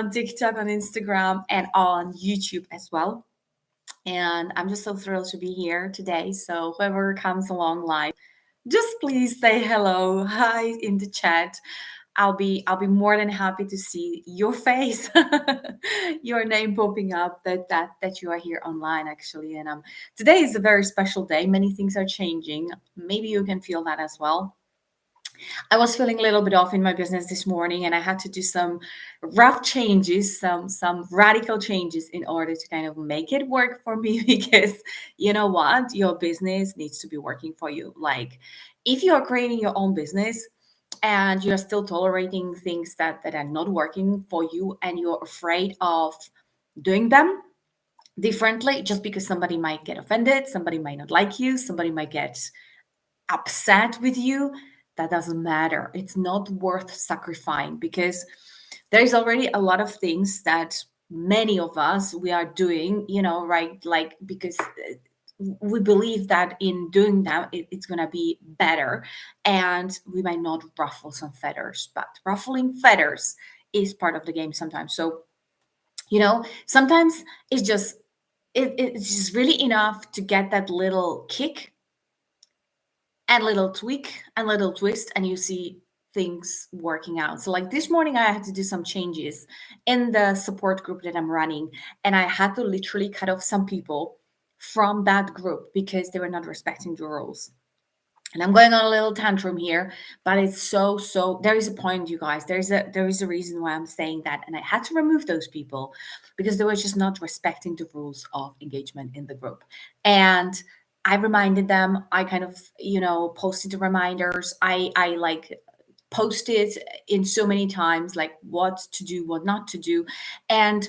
on TikTok, on Instagram, and on YouTube as well. And I'm just so thrilled to be here today. So whoever comes along live, just please say hello, hi in the chat. I'll be more than happy to see your face, your name popping up that you are here online actually. And today is a very special day. Many things are changing. Maybe you can feel that as well. I was feeling a little bit off in my business this morning, and I had to do some rough changes, some radical changes in order to kind of make it work for me. Because you know what, your business needs to be working for you. Like if you are creating your own business and you're still tolerating things that are not working for you, and you're afraid of doing them differently just because somebody might get offended, somebody might not like you, somebody might get upset with you, that doesn't matter. It's not worth sacrificing because there's already a lot of things that many of us we are doing, right? Like because we believe that in doing that it's going to be better, and we might not ruffle some feathers, but ruffling feathers is part of the game sometimes. So sometimes it's just really enough to get that little kick and little tweak and little twist, and you see things working out. So like this morning I had to do some changes in the support group that I'm running, and I had to literally cut off some people from that group because they were not respecting the rules. And I'm going on a little tantrum here, but it's so there is a point, you guys. There is a reason why I'm saying that. And I had to remove those people because they were just not respecting the rules of engagement in the group. And I reminded them, I kind of, posted the reminders. I like posted in so many times like what to do, what not to do. And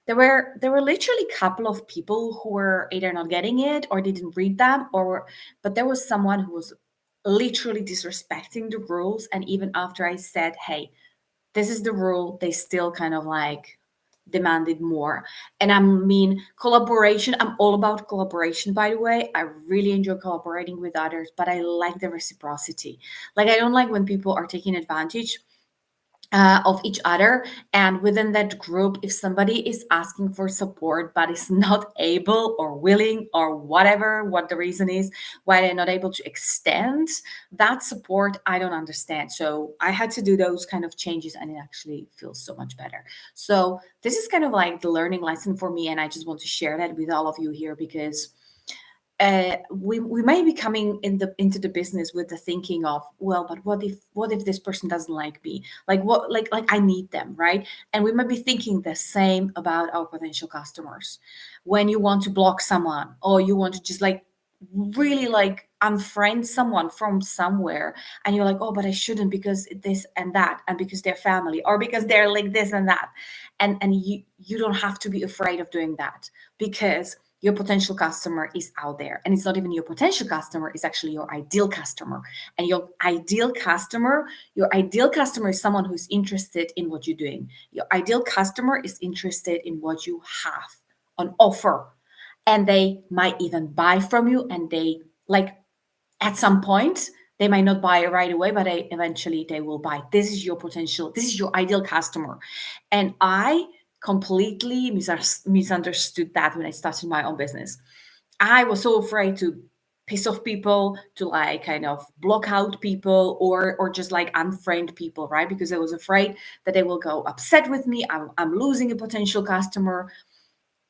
there were literally a couple of people who were either not getting it or didn't read them, but there was someone who was literally disrespecting the rules. And even after I said, hey, this is the rule, they still kind of like demanded more. And I mean, collaboration, I'm all about collaboration, by the way. I really enjoy collaborating with others, but I like the reciprocity. Like, I don't like when people are taking advantage of each other. And within that group, if somebody is asking for support but is not able or willing or whatever, what the reason is why they're not able to extend that support, I don't understand. So I had to do those kind of changes, and it actually feels so much better. So this is kind of like the learning lesson for me, and I just want to share that with all of you here because we may be coming into the business with the thinking of, well, but what if this person doesn't like me, like what, like I need them, right? And we might be thinking the same about our potential customers. When you want to block someone, or you want to just like really like unfriend someone from somewhere, and you're like, oh, but I shouldn't because this and that, and because they're family, or because they're like this and that. And you don't have to be afraid of doing that, because your potential customer is out there, and it's not even your potential customer, it's actually your ideal customer. And your ideal customer is someone who's interested in what you're doing. Your ideal customer is interested in what you have on offer, and they might even buy from you. And they like, at some point, they might not buy it right away, but eventually they will buy. This is your potential, this is your ideal customer. And I completely misunderstood that when I started my own business. I was so afraid to piss off people, to like kind of block out people, or just like unfriend people, right? Because I was afraid that they will go upset with me. I'm losing a potential customer,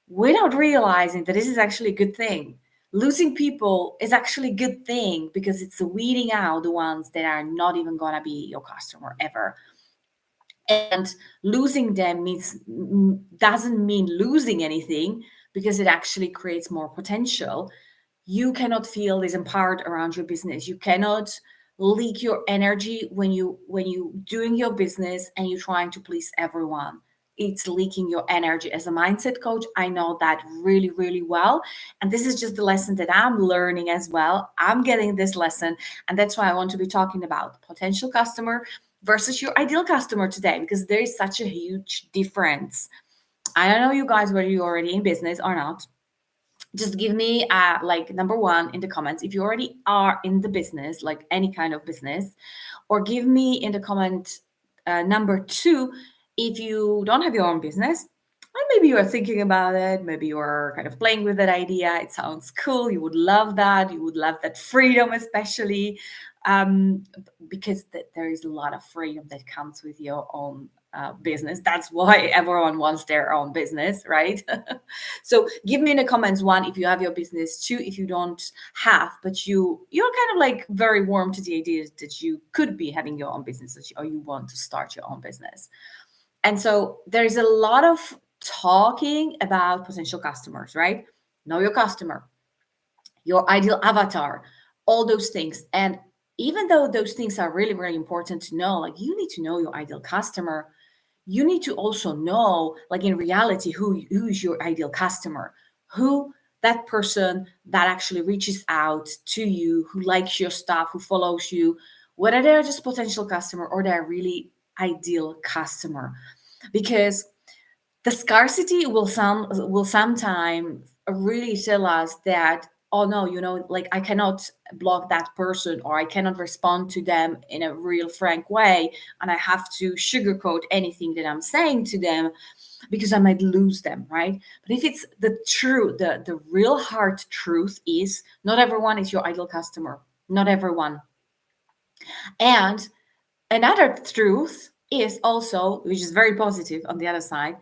without realizing that this is actually a good thing. Losing people is actually a good thing because it's weeding out the ones that are not even gonna be your customer ever. And losing them doesn't mean losing anything, because it actually creates more potential. You cannot feel disempowered around your business. You cannot leak your energy when you doing your business and you're trying to please everyone. It's leaking your energy. As a mindset coach, I know that really, really well. And this is just the lesson that I'm learning as well. I'm getting this lesson. And that's why I want to be talking about potential customer versus your ideal customer today, because there is such a huge difference. I don't know, you guys, whether you're already in business or not. Just give me like number one in the comments if you already are in the business, like any kind of business, or give me in the comment number two If you don't have your own business, well, maybe you are thinking about it, maybe you are kind of playing with that idea, it sounds cool, you would love that, you would love that freedom, especially because there is a lot of freedom that comes with your own business. That's why everyone wants their own business, right? So give me in the comments, one, if you have your business, two, if you don't have, but you're kind of like very warm to the idea that you could be having your own business, or you want to start your own business. And so there's a lot of talking about potential customers, right? Know your customer, your ideal avatar, all those things. And even though those things are really, really important to know, like you need to know your ideal customer, you need to also know, like in reality, who's your ideal customer, who that person that actually reaches out to you, who likes your stuff, who follows you, whether they're just potential customer or they're really ideal customer. Because the scarcity will sometimes really tell us that, oh no, like I cannot block that person, or I cannot respond to them in a real frank way, and I have to sugarcoat anything that I'm saying to them because I might lose them, right? But if it's the truth, the real hard truth is, not everyone is your ideal customer, not everyone. And another truth is also, which is very positive on the other side,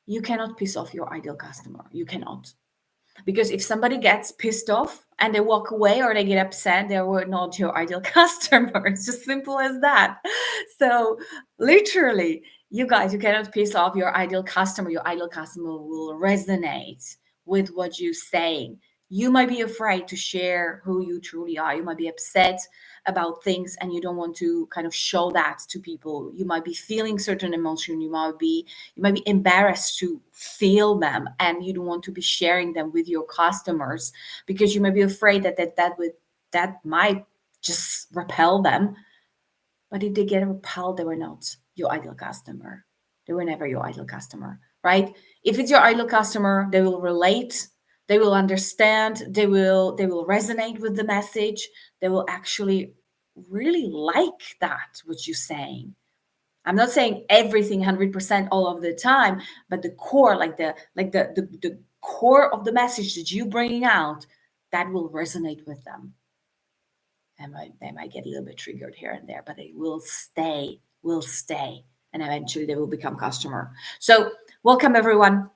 you cannot piss off your ideal customer. You cannot. Because if somebody gets pissed off and they walk away or they get upset, they were not your ideal customer. It's just simple as that. So, literally, you guys, you cannot piss off your ideal customer. Your ideal customer will resonate with what you're saying. You might be afraid to share who you truly are. You might be upset about things and you don't want to kind of show that to people. You might be feeling certain emotion. You might be embarrassed to feel them, and you don't want to be sharing them with your customers because you might be afraid that might just repel them. But if they get repelled, they were not your ideal customer. They were never your ideal customer, right? If it's your ideal customer, they will relate, they will understand, they will resonate with the message, they will actually really like that what you're saying. I'm not saying everything 100% all of the time, but the core, like the core of the message that you bringing out, that will resonate with them. They might get a little bit triggered here and there, but they will stay, and eventually they will become customer. So welcome everyone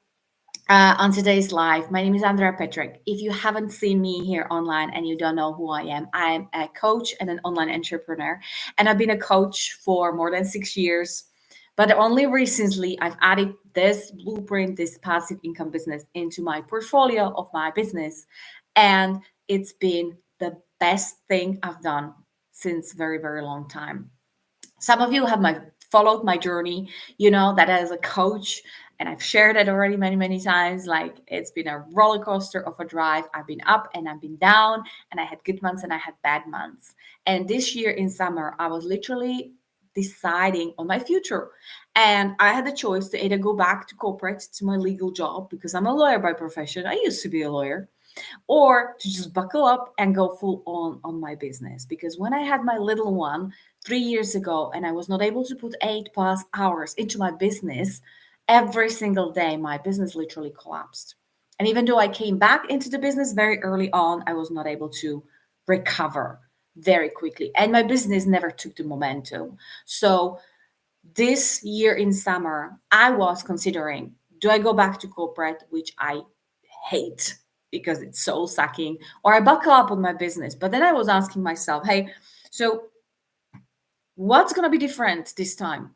on today's live. My name is Andrea Petrick. If you haven't seen me here online and you don't know who I am a coach and an online entrepreneur. And I've been a coach for more than 6 years. But only recently I've added this blueprint, this passive income business into my portfolio of my business. And it's been the best thing I've done since very, very long time. Some of you have followed my journey, that as a coach, and I've shared it already many, many times. Like, it's been a roller coaster of a drive. I've been up and I've been down, and I had good months and I had bad months. And this year in summer, I was literally deciding on my future. And I had the choice to either go back to corporate, to my legal job, because I'm a lawyer by profession. I used to be a lawyer, or to just buckle up and go full on my business. Because when I had my little one 3 years ago and I was not able to put 8+ hours into my business, every single day my business literally collapsed. And even though I came back into the business very early on, I was not able to recover very quickly, and my business never took the momentum. So this year in summer, I was considering, do I go back to corporate, which I hate because it's soul sucking, or I buckle up on my business? But then I was asking myself, hey, so what's going to be different this time?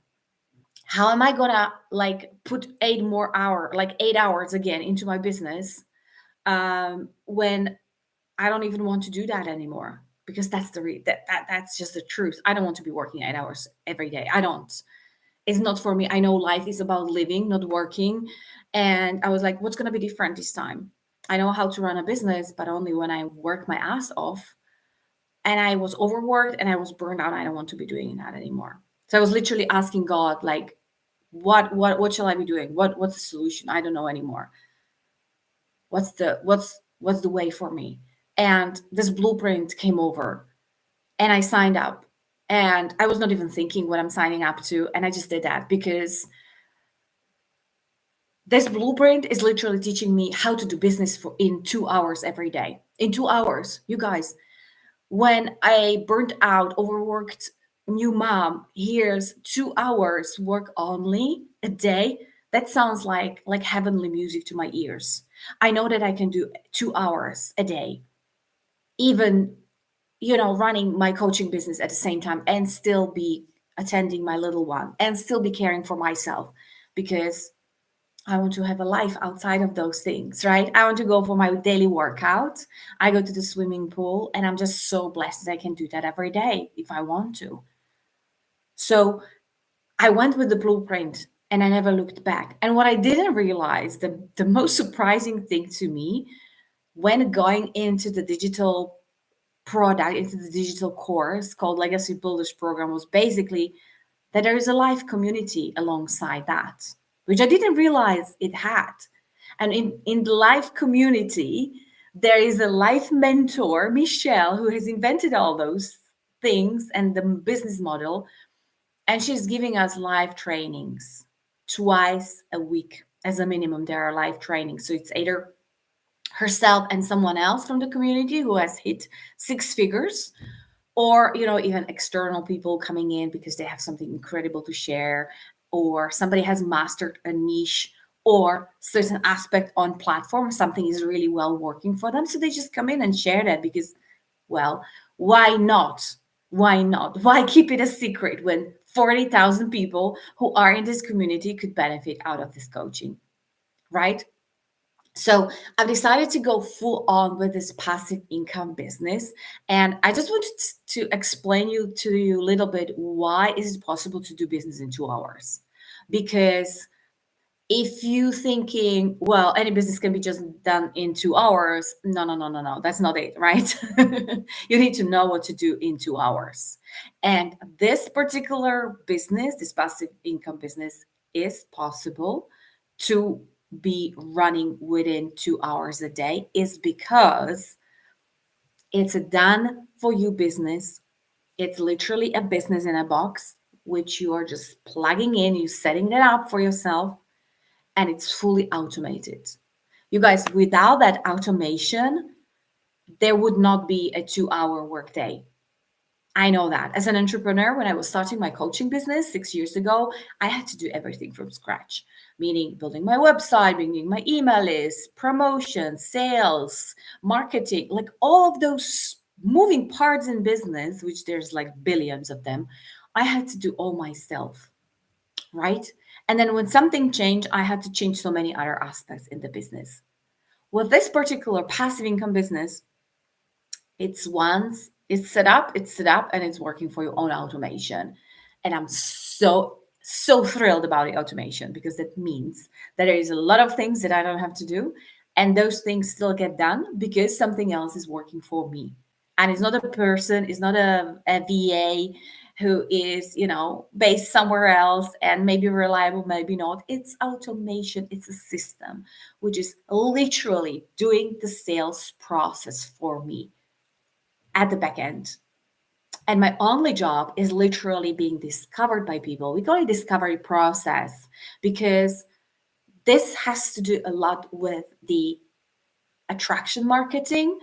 How am I going to like put 8 hours again into my business when I don't even want to do that anymore? Because that's that's just the truth. I don't want to be working 8 hours every day. I don't. It's not for me. I know life is about living, not working. And I was like, what's going to be different this time? I know how to run a business, but only when I work my ass off. And I was overworked and I was burned out. I don't want to be doing that anymore. So I was literally asking God, like, what shall I be doing? What's the solution? I don't know anymore. What's the way for me? And this blueprint came over, and I signed up. And I was not even thinking what I'm signing up to. And I just did that because this blueprint is literally teaching me how to do business in 2 hours every day. In 2 hours, you guys, when I burnt out, overworked new mom, here's 2 hours work only a day. That sounds like heavenly music to my ears. I know that I can do 2 hours a day, even running my coaching business at the same time and still be attending my little one and still be caring for myself because I want to have a life outside of those things, right? I want to go for my daily workout. I go to the swimming pool and I'm just so blessed that I can do that every day if I want to. So I went with the blueprint and I never looked back. And what I didn't realize, the most surprising thing to me when going into the digital product, into the digital course called Legacy Builders Program, was basically that there is a live community alongside that, which I didn't realize it had. And in the live community, there is a live mentor, Michelle, who has invented all those things and the business model. And she's giving us live trainings twice a week as a minimum. There are live trainings. So it's either herself and someone else from the community who has hit six figures, or even external people coming in because they have something incredible to share, or somebody has mastered a niche or certain aspect on platform, something is really well working for them, so they just come in and share that because, well, why not? Why keep it a secret when 40,000 people who are in this community could benefit out of this coaching, right? So I've decided to go full on with this passive income business. And I just wanted to explain to you a little bit why is it possible to do business in 2 hours. Because if you thinking, well, any business can be just done in 2 hours, no, that's not it, right? You need to know what to do in 2 hours. And this particular business, this passive income business, is possible to be running within 2 hours a day, is because it's a done for you business. It's literally a business in a box, which you are just plugging in, you setting it up for yourself, and it's fully automated. You guys, without that automation, there would not be a 2 hour workday. I know that. As an entrepreneur, when I was starting my coaching business 6 years ago, I had to do everything from scratch, meaning building my website, building my email list, promotion, sales, marketing, like all of those moving parts in business, which there's like billions of them. I had to do all myself, right? And then when something changed, I had to change so many other aspects in the business. With this particular passive income business, it's once it's set up and it's working for your own automation. And I'm so thrilled about the automation because that means that there is a lot of things that I don't have to do. And those things still get done because something else is working for me. And it's not a person, it's not a VA who is, based somewhere else and maybe reliable, maybe not. It's automation, it's a system, which is literally doing the sales process for me at the back end. And my only job is literally being discovered by people. We call it discovery process because this has to do a lot with the attraction marketing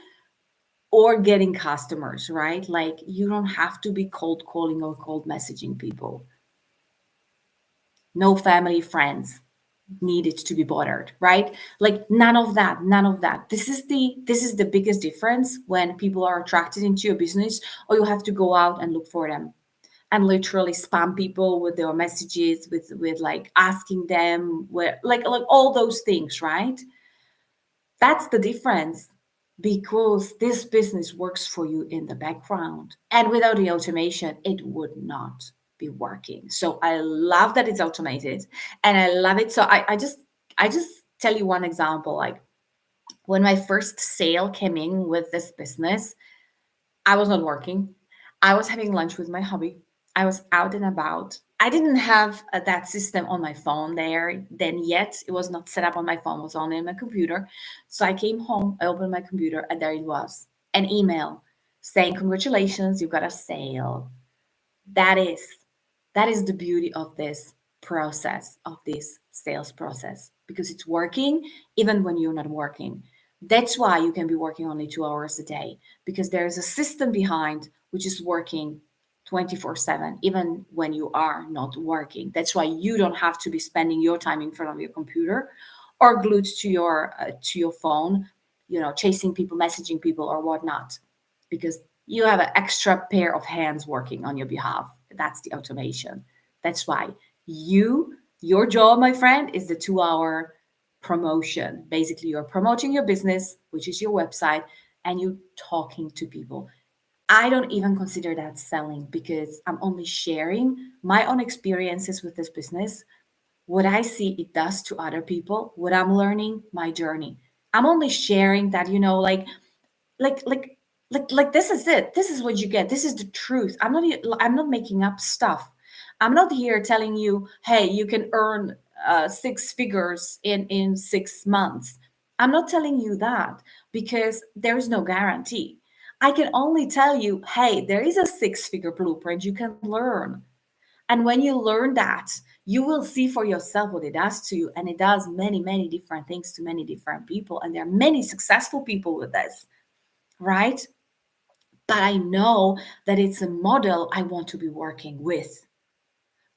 or getting customers, right? Like you don't have to be cold calling or cold messaging people. No family, friends needed to be bothered, right? Like none of that. This is the biggest difference when people are attracted into your business, or you have to go out and look for them and literally spam people with their messages, with like asking them where, like all those things, right? That's the difference, because this business works for you in the background, and without the automation it would not be working. So I love that it's automated, and I love it. So I just tell you one example. Like when my first sale came in with this business, I was not working. I was having lunch with my hubby. I was out and about. I didn't have that system on my phone there then yet. It was not set up on my phone, it was only on my computer. So I came home, I opened my computer, and there it was, an email saying, "Congratulations, you got a sale. That is that is the beauty of this process, of this sales process, because it's working even when you're not working. That's why you can be working only 2 hours a day, because there is a system behind which is working 24/7, even when you are not working. That's why you don't have to be spending your time in front of your computer or glued to your phone, chasing people, messaging people, or whatnot, because you have an extra pair of hands working on your behalf. That's the automation. That's why your job, my friend, is the 2 hour promotion. Basically, you're promoting your business, which is your website, and you're talking to people. I don't even consider that selling, because I'm only sharing my own experiences with this business, what I see it does to other people, what I'm learning, my journey. I'm only sharing that, like like like this is it, this is what you get, this is the truth. I'm not making up stuff. I'm not here telling you, hey, you can earn six figures in 6 months. I'm not telling you that, because there is no guarantee. I can only tell you, hey, there is a six-figure blueprint you can learn. And when you learn that, you will see for yourself what it does to you. And it does many, many different things to many different people. And there are many successful people with this, right? But I know that it's a model I want to be working with.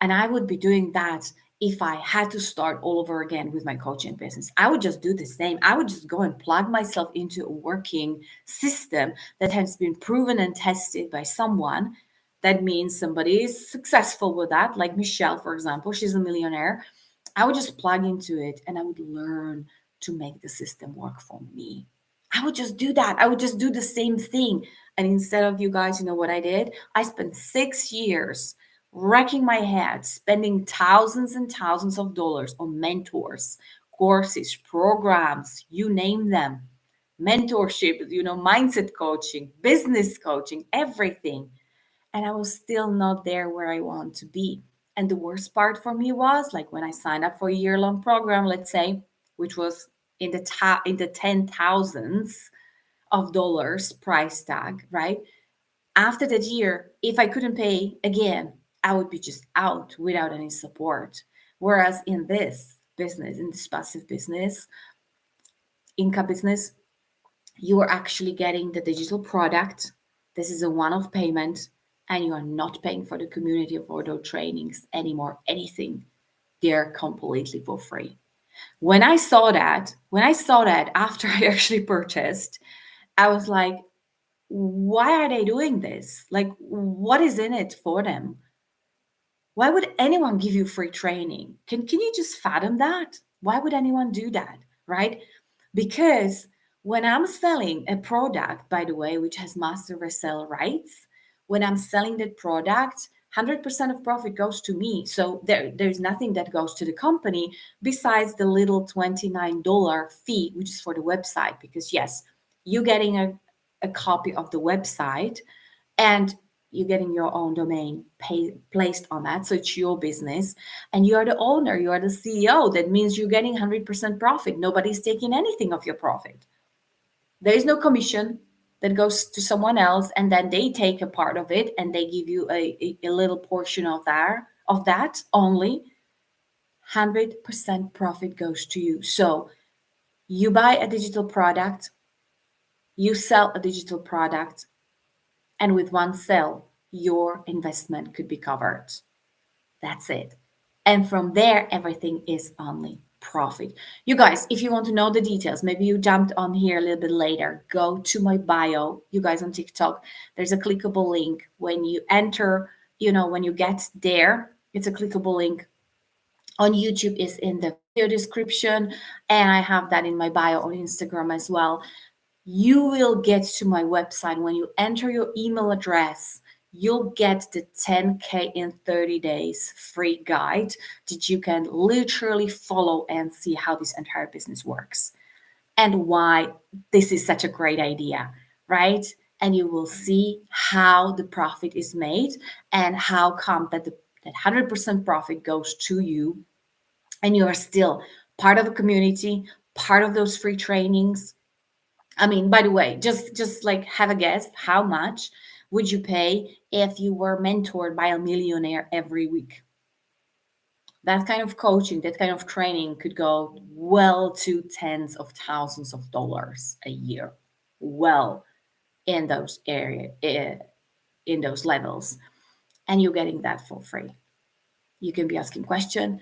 And I would be doing that if I had to start all over again with my coaching business. I would just do the same. I would just go and plug myself into a working system that has been proven and tested by someone. That means somebody is successful with that, like Michelle, for example. She's a millionaire. I would just plug into it and I would learn to make the system work for me. I would just do that. I would just do the same thing. And instead of, you guys, you know what I did? I spent 6 years wrecking my head, spending thousands and thousands of dollars on mentors, courses, programs, you name them, mentorship, mindset coaching, business coaching, everything. And I was still not there where I want to be. And the worst part for me was, like, when I signed up for a year-long program, let's say, which was in the 10,000s of dollars price tag, right? After that year, if I couldn't pay again, I would be just out without any support. Whereas in this business, in this passive business, income business, you are actually getting the digital product. This is a one-off payment, and you are not paying for the community of auto trainings anymore, anything. They're completely for free. When I saw that after I actually purchased, I was like, why are they doing this? Like, what is in it for them? Why would anyone give you free training? Can you just fathom that? Why would anyone do that? Right? Because when I'm selling a product, by the way, which has master resell rights, when I'm selling that product, 100% of profit goes to me. So there's nothing that goes to the company besides the little $29 fee, which is for the website. Because yes, you're getting a copy of the website, and you're getting your own domain placed on that. So it's your business, and you are the owner, you are the CEO. That means you're getting 100% profit. Nobody's taking anything of your profit. There is no commission that goes to someone else, and then they take a part of it and they give you a little portion of that only. 100% profit goes to you. So you buy a digital product, you sell a digital product, and with one sale, your investment could be covered. That's it. And from there, everything is only profit. You guys, if you want to know the details, maybe you jumped on here a little bit later, go to my bio. You guys on TikTok, there's a clickable link. When you enter, when you get there, it's a clickable link. On YouTube is in the video description, and I have that in my bio on Instagram as well. You will get to my website. When you enter your email address, you'll get the 10K in 30 days free guide that you can literally follow and see how this entire business works and why this is such a great idea, right? And you will see how the profit is made and how come that that 100% profit goes to you, and you are still part of a community, part of those free trainings. I mean, by the way, just like have a guess how much would you pay if you were mentored by a millionaire every week? That kind of coaching, that kind of training could go well to tens of thousands of dollars a year. Well, in those in those levels, and you're getting that for free. You can be asking question.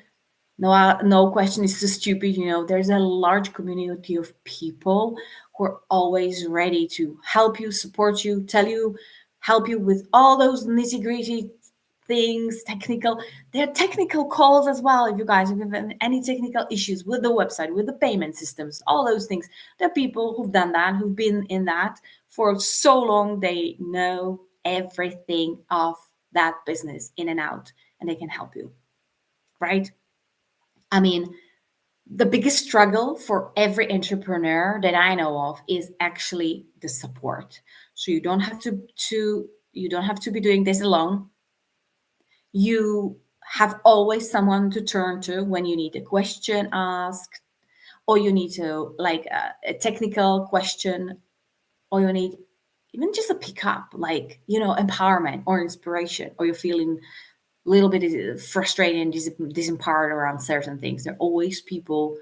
No question is too stupid. There's a large community of people who are always ready to help you, support you, help you with all those nitty gritty things, technical. There are technical calls as well. If you guys have any technical issues with the website, with the payment systems, all those things, there are people who've done that, who've been in that for so long. They know everything of that business in and out, and they can help you, right? I mean, the biggest struggle for every entrepreneur that I know of is actually the support. So you don't have to be doing this alone. You have always someone to turn to when you need a question asked, or you need to like a technical question, or you need even just a pickup, like empowerment or inspiration, or you're feeling a little bit frustrated and disempowered around certain things. There are always people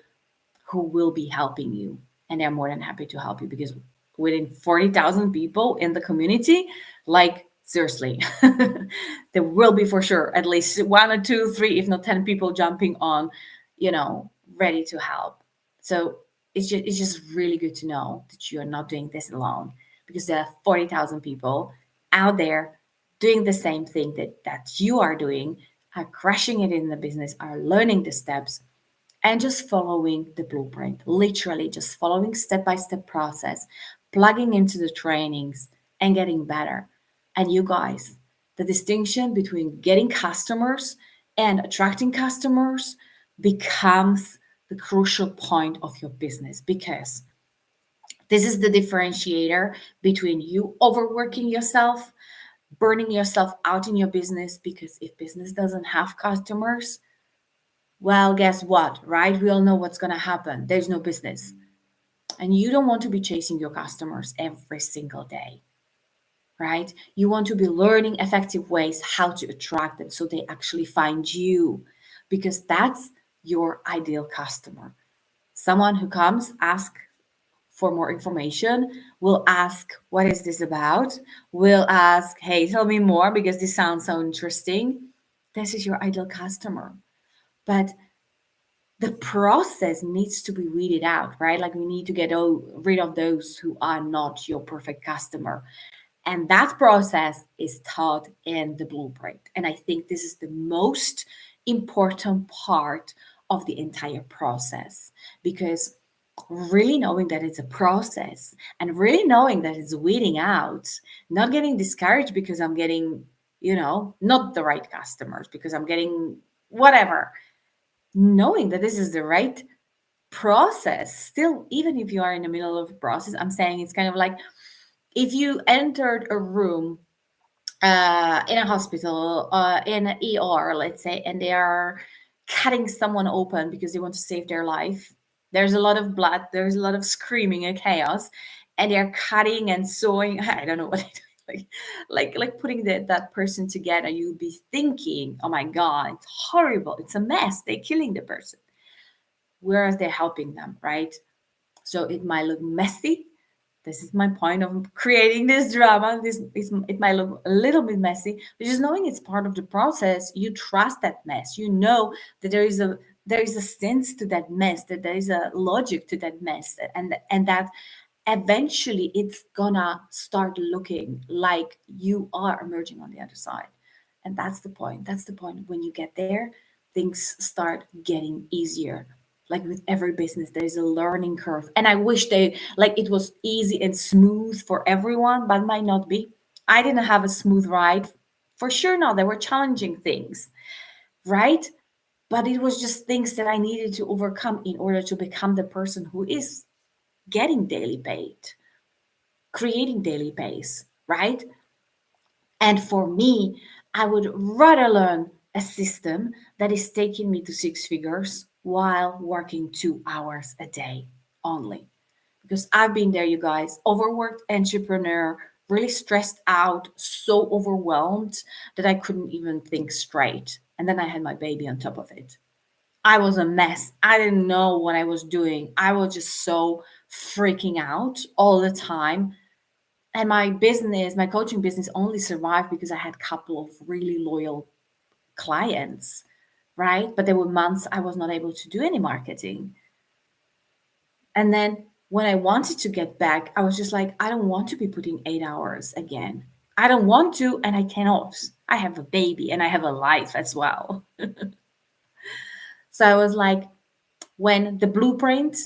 who will be helping you, and they're more than happy to help you, because within 40,000 people in the community, like seriously, there will be for sure at least one or two, three, if not 10 people jumping on, ready to help. So it's just really good to know that you're not doing this alone, because there are 40,000 people out there doing the same thing that you are doing, are crushing it in the business, are learning the steps, and just following the blueprint, literally just following step-by-step process, plugging into the trainings and getting better. And you guys, the distinction between getting customers and attracting customers becomes the crucial point of your business, because this is the differentiator between you overworking yourself, burning yourself out in your business. Because if business doesn't have customers, well, guess what, right? We all know what's going to happen. There's no business. And you don't want to be chasing your customers every single day, right? You want to be learning effective ways how to attract them so they actually find you, because that's your ideal customer. Someone who comes, ask for more information, will ask, what is this about? Will ask, hey, tell me more because this sounds so interesting. This is your ideal customer. But the process needs to be weeded out, right? Like we need to get rid of those who are not your perfect customer. And that process is taught in the blueprint. And I think this is the most important part of the entire process, because really knowing that it's a process and really knowing that it's weeding out, not getting discouraged because I'm getting, not the right customers, because I'm getting whatever, knowing that this is the right process still, even if you are in the middle of a process. I'm saying it's kind of like if you entered a room in a hospital, in an ER, let's say, and they are cutting someone open because they want to save their life. There's a lot of blood, there's a lot of screaming and chaos, and they're cutting and sewing. I don't know what they do. Like putting that person together. You'll be thinking, oh my god, it's horrible, it's a mess, they're killing the person, whereas they're helping them, right? So it might look messy. This is my point of creating this drama. It might look a little bit messy, but just knowing it's part of the process, you trust that mess. You know that there is a sense to that mess, that there is a logic to that mess, and that eventually it's gonna start looking like you are emerging on the other side. And that's the point. That's the point. When you get there, things start getting easier. Like with every business, there is a learning curve. And I wish it was easy and smooth for everyone, but might not be. I didn't have a smooth ride. For sure not. There were challenging things, right? But it was just things that I needed to overcome in order to become the person who is getting daily paid, creating daily pays, right? And for me, I would rather learn a system that is taking me to six figures while working 2 hours a day only. Because I've been there, you guys, overworked entrepreneur, really stressed out, so overwhelmed that I couldn't even think straight. And then I had my baby on top of it. I was a mess. I didn't know what I was doing. I was just so freaking out all the time. And my business, my coaching business only survived because I had a couple of really loyal clients, right? But there were months I was not able to do any marketing. And then when I wanted to get back, I was just like, I don't want to be putting 8 hours again. I don't want to, and I cannot. I have a baby and I have a life as well. So I was like, when the blueprint,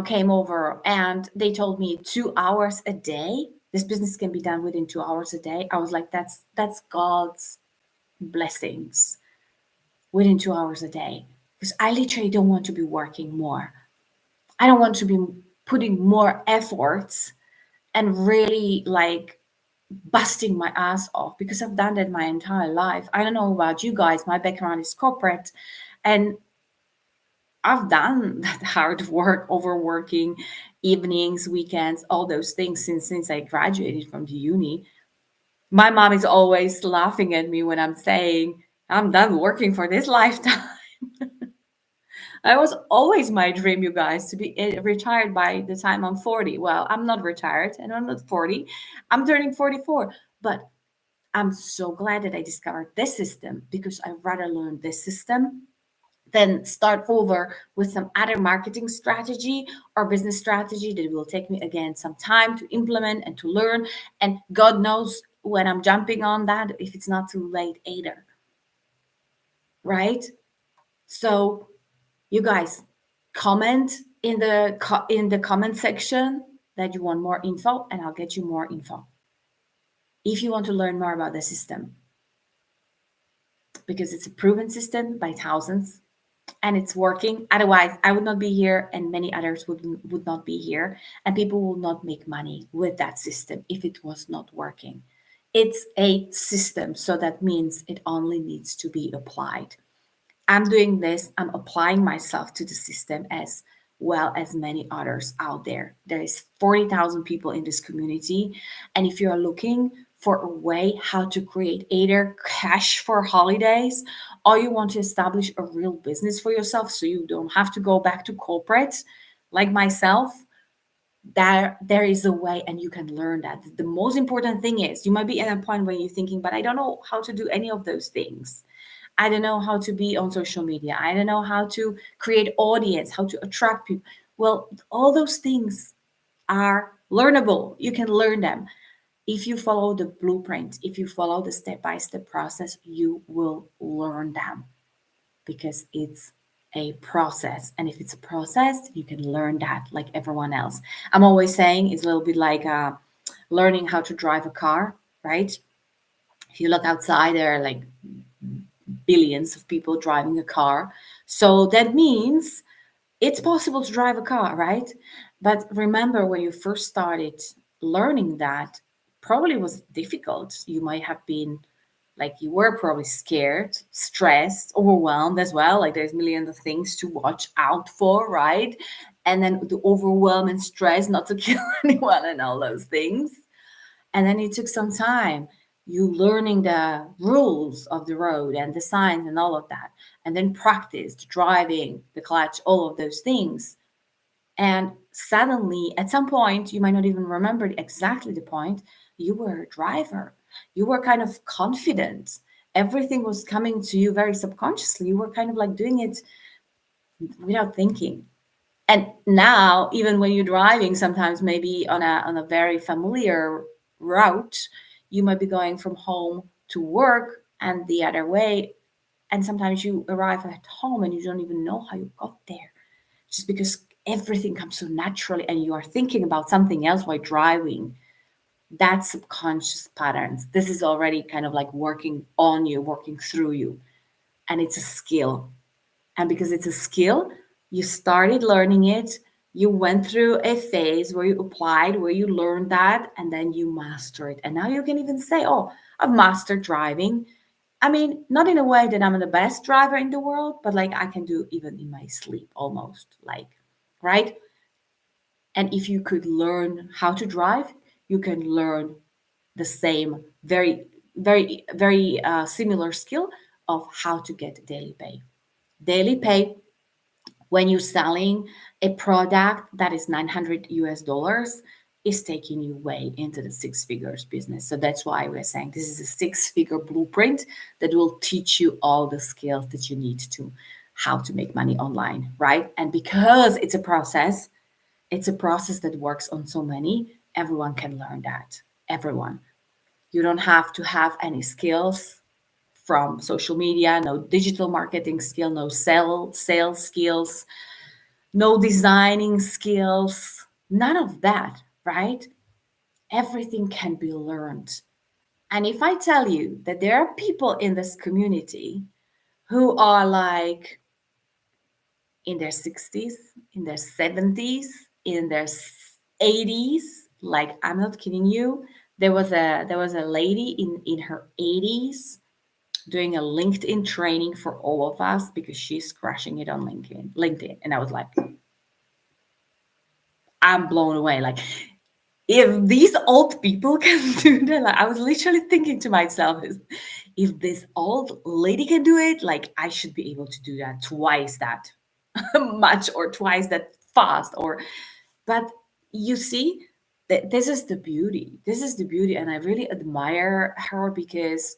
came over and they told me 2 hours a day, this business can be done within 2 hours a day. I was like, that's God's blessings within 2 hours a day. Because I literally don't want to be working more. I don't want to be putting more efforts and really like busting my ass off because I've done that my entire life. I don't know about you guys. My background is corporate and I've done that hard work, overworking, evenings, weekends, all those things since I graduated from the uni. My mom is always laughing at me when I'm saying I'm done working for this lifetime. That was always my dream, you guys, to be retired by the time I'm 40. Well, I'm not retired and I'm not 40. I'm turning 44. But I'm so glad that I discovered this system because I'd rather learn this system than start over with some other marketing strategy or business strategy that will take me again some time to implement and to learn. And God knows when I'm jumping on that, if it's not too late either. Right? So you guys comment in the comment section that you want more info and I'll get you more info if you want to learn more about the system because it's a proven system by thousands and it's working. Otherwise I would not be here and many others would not be here and people will not make money with that system if it was not working. It's a system, so that means it only needs to be applied. I'm doing this, I'm applying myself to the system as well as many others out there. There is 40,000 people in this community. And if you're looking for a way how to create either cash for holidays or you want to establish a real business for yourself so you don't have to go back to corporate like myself, there is a way and you can learn that. The most important thing is you might be at a point where you're thinking, but I don't know how to do any of those things. I don't know how to be on social media. I don't know how to create audience, how to attract people. Well, all those things are learnable. You can learn them. If you follow the blueprint, if you follow the step-by-step process, you will learn them because it's a process. And if it's a process, you can learn that like everyone else. I'm always saying it's a little bit like learning how to drive a car, right? If you look outside, there are like billions of people driving a car. So that means it's possible to drive a car, right? But remember, when you first started learning that, probably was difficult. You might have been like you were probably scared, stressed, overwhelmed as well. Like there's millions of things to watch out for, right? And then the overwhelm and stress not to kill anyone and all those things. And then it took some time, you learning the rules of the road and the signs and all of that. And then practice the driving, the clutch, all of those things. And suddenly, at some point, you might not even remember exactly the point, you were a driver. You were kind of confident. Everything was coming to you very subconsciously. You were kind of like doing it without thinking. And now, even when you're driving, sometimes maybe on a very familiar route, you might be going from home to work and the other way. And sometimes you arrive at home and you don't even know how you got there, just because everything comes so naturally and you are thinking about something else while driving. That's subconscious patterns. This is already kind of like working on you, working through you. And it's a skill. And because it's a skill, you started learning it, you went through a phase where you applied, where you learned that, and then you master it. And now you can even say, oh, I've mastered driving. I mean, not in a way that I'm the best driver in the world, but like I can do even in my sleep almost, like, right? And if you could learn how to drive, you can learn the same, very similar skill of how to get daily pay. Daily pay when you're selling a product that is 900 US dollars is taking you way into the six figures business. So that's why we're saying this is a six figure blueprint that will teach you all the skills that you need to how to make money online, right? And because it's a process that works on so many, everyone can learn that. Everyone. You don't have to have any skills from social media, no digital marketing skill, no sales skills, no designing skills, none of that, right? Everything can be learned. And if I tell you that there are people in this community who are like in their 60s, in their 70s, in their 80s, like I'm not kidding you, there was a lady in her 80s doing a LinkedIn training for all of us because she's crushing it on LinkedIn. And I was like, I'm blown away. Like, if these old people can do that, like I was literally thinking to myself, if this old lady can do it, like I should be able to do that twice that much or twice that fast. Or, but you see, that this is the beauty. This is the beauty, and I really admire her because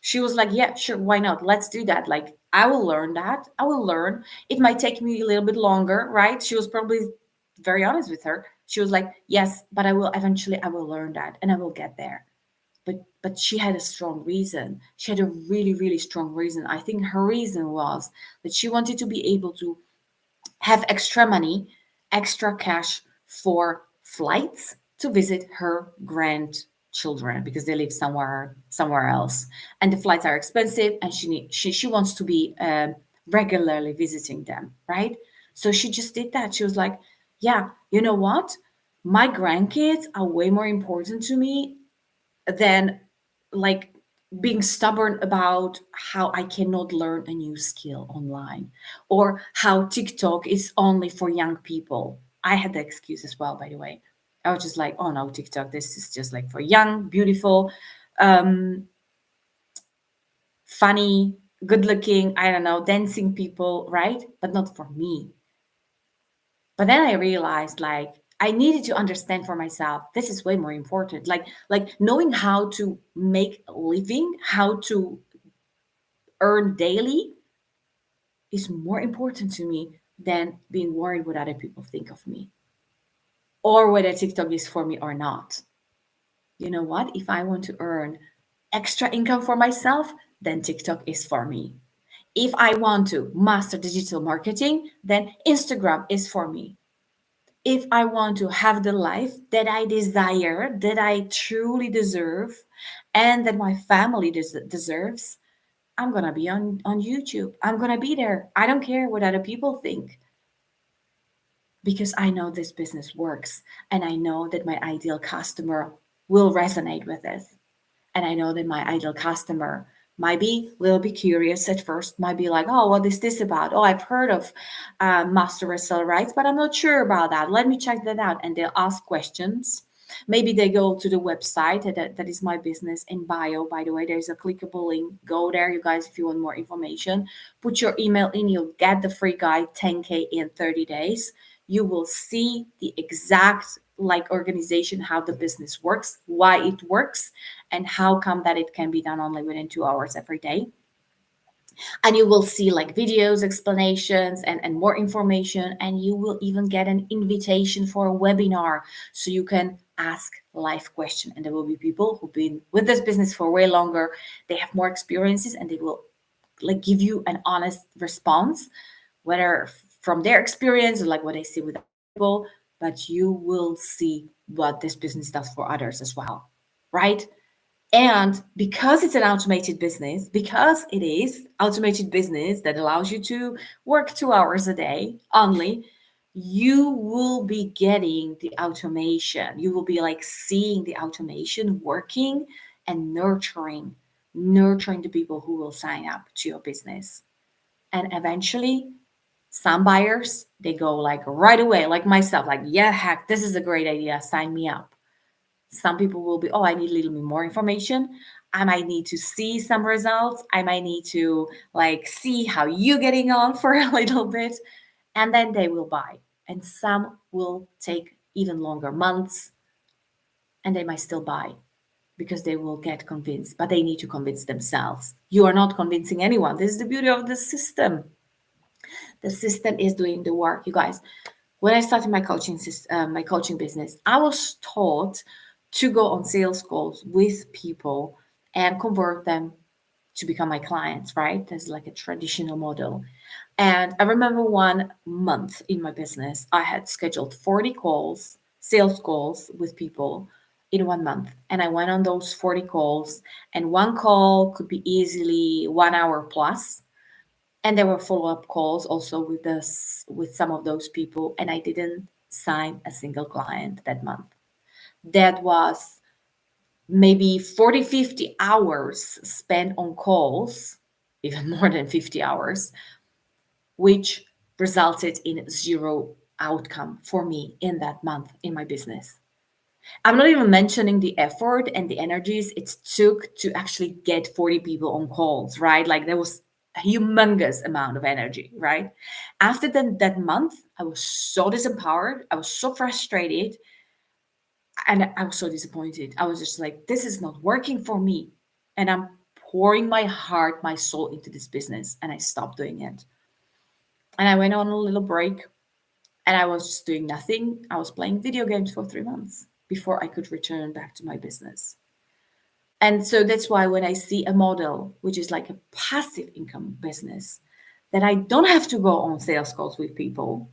she was like, yeah, sure, why not? Let's do that. Like, I will learn that. I will learn. It might take me a little bit longer, right? She was probably very honest with her. She was like, yes, but I will learn that and I will get there. But she had a strong reason. She had a really, really strong reason. I think her reason was that she wanted to be able to have extra money, extra cash for flights to visit her grandchildren because they live somewhere else, and the flights are expensive, and she wants to be regularly visiting them, right? So she just did that. She was like, yeah, you know what? My grandkids are way more important to me than like being stubborn about how I cannot learn a new skill online or how TikTok is only for young people. I had the excuse as well, by the way. I was just like, oh no, TikTok, this is just like for young, beautiful, um, funny, good looking, I don't know, dancing people, right? But not for me. But then I realized like I needed to understand for myself this is way more important. Like knowing how to make a living, how to earn daily is more important to me than being worried what other people think of me or whether TikTok is for me or not. You know what? If I want to earn extra income for myself, then TikTok is for me. If I want to master digital marketing, then Instagram is for me. If I want to have the life that I desire, that I truly deserve, and that my family deserves, I'm going to be on YouTube. I'm going to be there. I don't care what other people think because I know this business works and I know that my ideal customer will resonate with it. And I know that my ideal customer might be a little bit curious at first, might be like, oh, what is this about? Oh, I've heard of master reseller rights, but I'm not sure about that. Let me check that out. And they'll ask questions. Maybe they go to the website. That is my business in bio, by the way. There's a clickable link. Go there, you guys, if you want more information. Put your email in. You'll get the free guide 10K in 30 days. You will see the exact like organization, how the business works, why it works, and how come that it can be done only within 2 hours every day. And you will see like videos, explanations, and more information, and you will even get an invitation for a webinar so you can ask live question. And there will be people who've been with this business for way longer, they have more experiences, and they will like give you an honest response, whether from their experience or like what they see with people, but you will see what this business does for others as well, right? And because it's an automated business, because it is automated business that allows you to work 2 hours a day only, you will be getting the automation. You will be like seeing the automation working and nurturing the people who will sign up to your business. And eventually, some buyers, they go like right away, like myself, like, yeah, heck, this is a great idea. Sign me up. Some people will be, oh, I need a little bit more information. I might need to see some results. I might need to like see how you getting on for a little bit. And then they will buy. And some will take even longer months, and they might still buy because they will get convinced, but they need to convince themselves. You are not convincing anyone. This is the beauty of the system. The system is doing the work, you guys. When I started my coaching business, I was taught to go on sales calls with people and convert them to become my clients, right? That's like a traditional model. And I remember 1 month in my business, I had scheduled 40 calls, sales calls with people in 1 month. And I went on those 40 calls, and one call could be easily 1 hour plus. And there were follow-up calls also with this with some of those people, and I didn't sign a single client that month. That was maybe 40, 50 hours spent on calls, even more than 50 hours, which resulted in zero outcome for me in that month in my business. I'm not even mentioning the effort and the energies it took to actually get 40 people on calls, right? Like there was a humongous amount of energy, right? After that month, I was so disempowered. I was so frustrated, and I was so disappointed. I was just like, this is not working for me. And I'm pouring my heart, my soul into this business, and I stopped doing it. And I went on a little break, and I was just doing nothing. I was playing video games for 3 months before I could return back to my business. And so that's why when I see a model, which is like a passive income business, that I don't have to go on sales calls with people,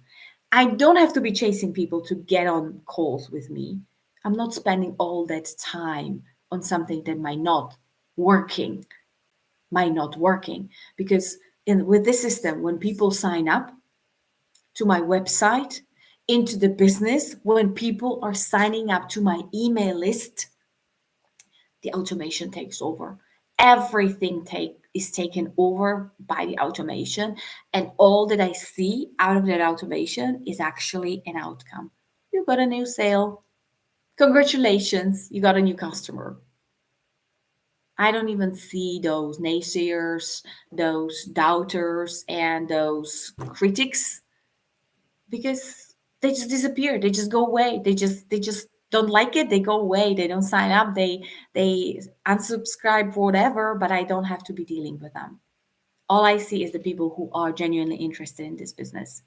I don't have to be chasing people to get on calls with me. I'm not spending all that time on something that working, might not working. Because with this system, when people sign up to my website, into the business, when people are signing up to my email list, the automation takes over. Everything is taken over by the automation, and all that I see out of that automation is actually an outcome. You got a new sale. Congratulations, you got a new customer. I don't even see those naysayers, those doubters, and those critics, because they just disappear. They just go away. They just don't like it. They go away. They don't sign up. They unsubscribe for whatever, but I don't have to be dealing with them. All I see is the people who are genuinely interested in this business,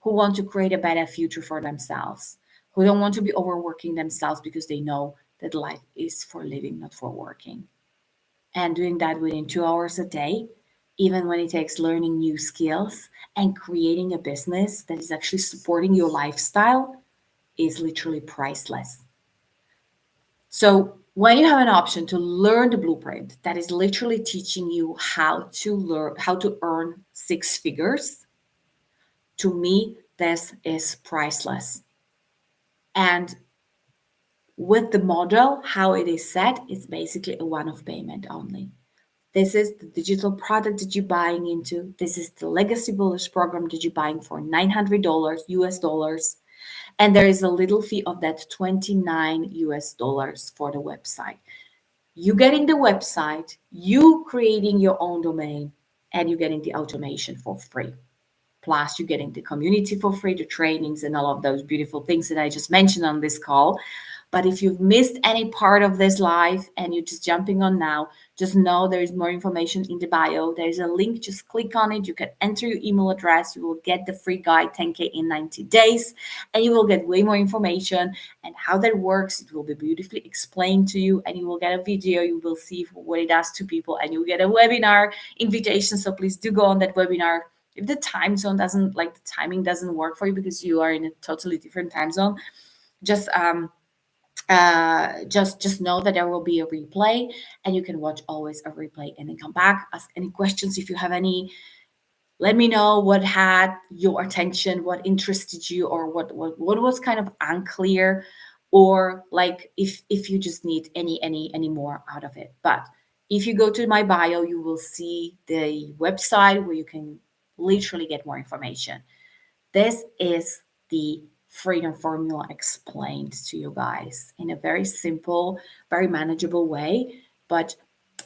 who want to create a better future for themselves, who don't want to be overworking themselves because they know that life is for living, not for working. And doing that within 2 hours a day, even when it takes learning new skills and creating a business that is actually supporting your lifestyle, is literally priceless. So when you have an option to learn the blueprint that is literally teaching you how to earn 6 figures, to me, this is priceless. And with the model, how it is set, it's basically a one-off payment only. This is the digital product that you're buying into. This is the Legacy Bullish program that you're buying for $900 US dollars. And there is a little fee of that 29 US dollars for the website. You getting the website, you creating your own domain, and you getting the automation for free. Plus, you're getting the community for free, the trainings, and all of those beautiful things that I just mentioned on this call. But if you've missed any part of this live and you're just jumping on now, just know there is more information in the bio. There's a link, just click on it. You can enter your email address. You will get the free guide 10K in 90 days, and you will get way more information and how that works. It will be beautifully explained to you, and you will get a video. You will see what it does to people, and you will get a webinar invitation. So please do go on that webinar. If the time zone doesn't, like the timing doesn't work for you because you are in a totally different time zone, just just know that there will be a replay, and you can watch always a replay and then come back, ask any questions if you have any. Let me know what had your attention, what interested you, or what was kind of unclear, or like if you just need any more out of it. But if you go to my bio, you will see the website where you can literally get more information. This is the freedom formula explained to you guys in a very simple, very manageable way. But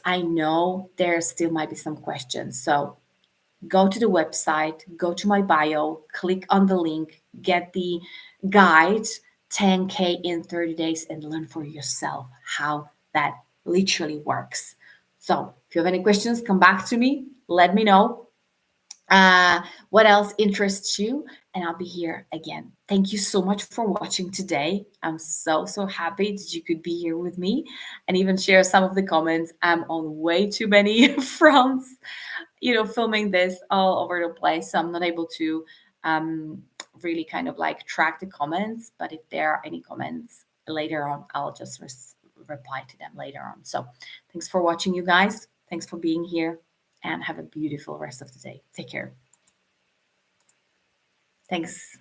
I know there still might be some questions. So go to the website, go to my bio, click on the link, get the guide 10K in 30 days, and learn for yourself how that literally works. So if you have any questions, come back to me, let me know what else interests you, and I'll be here again. Thank you so much for watching today. I'm so happy that you could be here with me and even share some of the comments. I'm on way too many fronts, filming this all over the place, so I'm not able to really kind of like track the comments. But if there are any comments later on, I'll just reply to them later on. So thanks for watching, you guys. Thanks for being here, and have a beautiful rest of the day. Take care. Thanks.